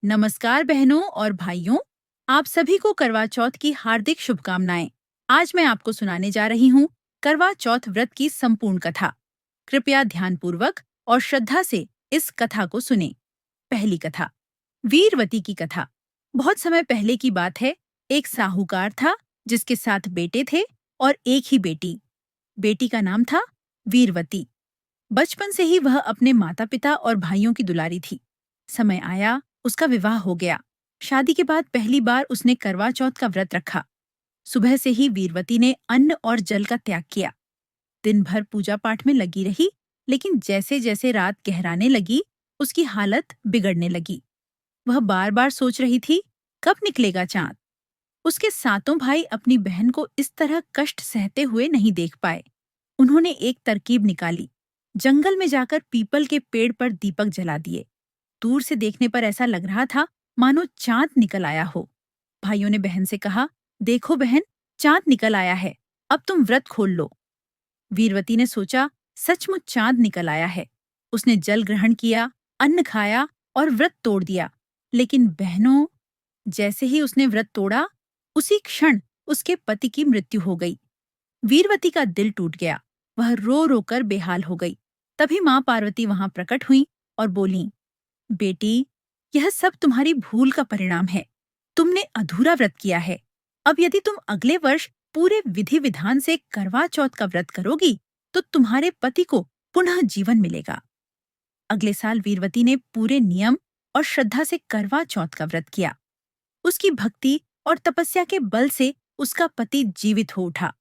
नमस्कार बहनों और भाइयों, आप सभी को करवा चौथ की हार्दिक शुभकामनाएं। आज मैं आपको सुनाने जा रही हूँ करवा चौथ व्रत की संपूर्ण कथा। कृपया ध्यानपूर्वक और श्रद्धा से इस कथा को सुनें। पहली कथा, वीरवती की कथा। बहुत समय पहले की बात है। एक साहूकार था जिसके 7 बेटे थे और एक ही बेटी। बेटी का नाम था वीरवती। बचपन से ही वह अपने माता पिता और भाइयों की दुलारी थी। समय आया, उसका विवाह हो गया। शादी के बाद पहली बार उसने करवा चौथ का व्रत रखा। सुबह से ही वीरवती ने अन्न और जल का त्याग किया। दिन भर पूजा पाठ में लगी रही, लेकिन जैसे जैसे रात गहराने लगी, उसकी हालत बिगड़ने लगी। वह बार बार सोच रही थी, कब निकलेगा चांद। उसके 7 भाई अपनी बहन को इस तरह कष्ट सहते हुए नहीं देख पाए। उन्होंने एक तरकीब निकाली। जंगल में जाकर पीपल के पेड़ पर दीपक जला दिए। दूर से देखने पर ऐसा लग रहा था मानो चांद निकल आया हो। भाइयों ने बहन से कहा, देखो बहन, चांद निकल आया है, अब तुम व्रत खोल लो। वीरवती ने सोचा, सचमुच चांद निकल आया है। उसने जल ग्रहण किया, अन्न खाया और व्रत तोड़ दिया। लेकिन बहनों, जैसे ही उसने व्रत तोड़ा, उसी क्षण उसके पति की मृत्यु हो गई। वीरवती का दिल टूट गया। वह रो रो कर बेहाल हो गई। तभी माँ पार्वती वहां प्रकट हुई और बोली, बेटी, यह सब तुम्हारी भूल का परिणाम है। तुमने अधूरा व्रत किया है। अब यदि तुम अगले वर्ष पूरे विधि विधान से करवा चौथ का व्रत करोगी, तो तुम्हारे पति को पुनः जीवन मिलेगा। अगले साल वीरवती ने पूरे नियम और श्रद्धा से करवा चौथ का व्रत किया। उसकी भक्ति और तपस्या के बल से उसका पति जीवित हो उठा।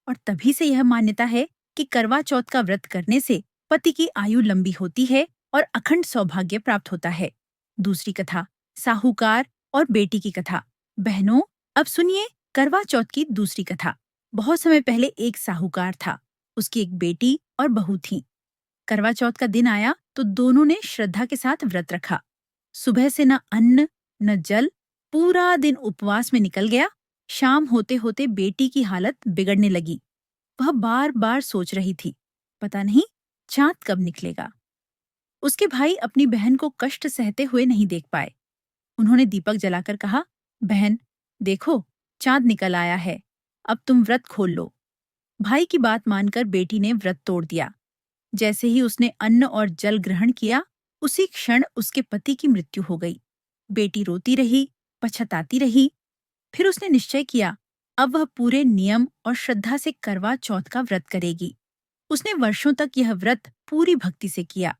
और तभी से यह मान्यता है कि करवा चौथ का व्रत करने से पति की आयु लंबी होती है और अखंड सौभाग्य प्राप्त होता है। दूसरी कथा, साहूकार और बेटी की कथा। बहनों, अब सुनिए करवा चौथ की दूसरी कथा। बहुत समय पहले एक साहूकार था। उसकी एक बेटी और बहू थी। करवा चौथ का दिन आया तो दोनों ने श्रद्धा के साथ व्रत रखा। सुबह से न अन्न न जल, पूरा दिन उपवास में निकल गया। शाम होते होते बेटी की हालत बिगड़ने लगी। वह बार बार सोच रही थी, पता नहीं चांद कब निकलेगा। उसके भाई अपनी बहन को कष्ट सहते हुए नहीं देख पाए। उन्होंने दीपक जलाकर कहा, बहन, देखो, चांद निकल आया है, अब तुम व्रत खोल लो। भाई की बात मानकर बेटी ने व्रत तोड़ दिया। जैसे ही उसने अन्न और जल ग्रहण किया, उसी क्षण उसके पति की मृत्यु हो गई। बेटी रोती रही, पछताती रही। फिर उसने निश्चय किया, अब वह पूरे नियम और श्रद्धा से करवा चौथ का व्रत करेगी। उसने वर्षों तक यह व्रत पूरी भक्ति से किया।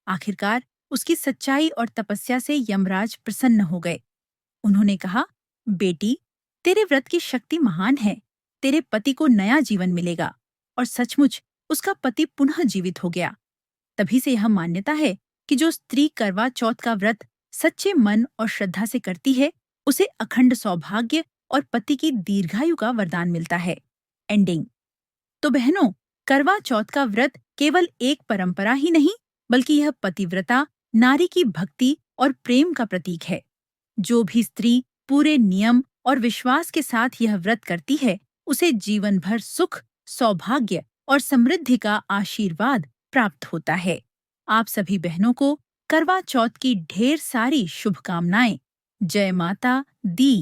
आखिरकार उसकी सच्चाई और तपस्या से यमराज प्रसन्न हो गए। उन्होंने कहा, बेटी, तेरे व्रत की शक्ति महान है। तेरे पति को नया जीवन मिलेगा। और सचमुच उसका पति पुनः जीवित हो गया। तभी से यह मान्यता है कि जो स्त्री करवा चौथ का व्रत सच्चे मन और श्रद्धा से करती है, उसे अखंड सौभाग्य और पति की दीर्घायु का वरदान मिलता है। एंडिंग। तो बहनों, करवा चौथ का व्रत केवल एक परंपरा ही नहीं, बल्कि यह पतिव्रता, नारी की भक्ति और प्रेम का प्रतीक है। जो भी स्त्री पूरे नियम और विश्वास के साथ यह व्रत करती है, उसे जीवन भर सुख, सौभाग्य और समृद्धि का आशीर्वाद प्राप्त होता है। आप सभी बहनों को करवा चौथ की ढेर सारी शुभकामनाएं। जय माता दी।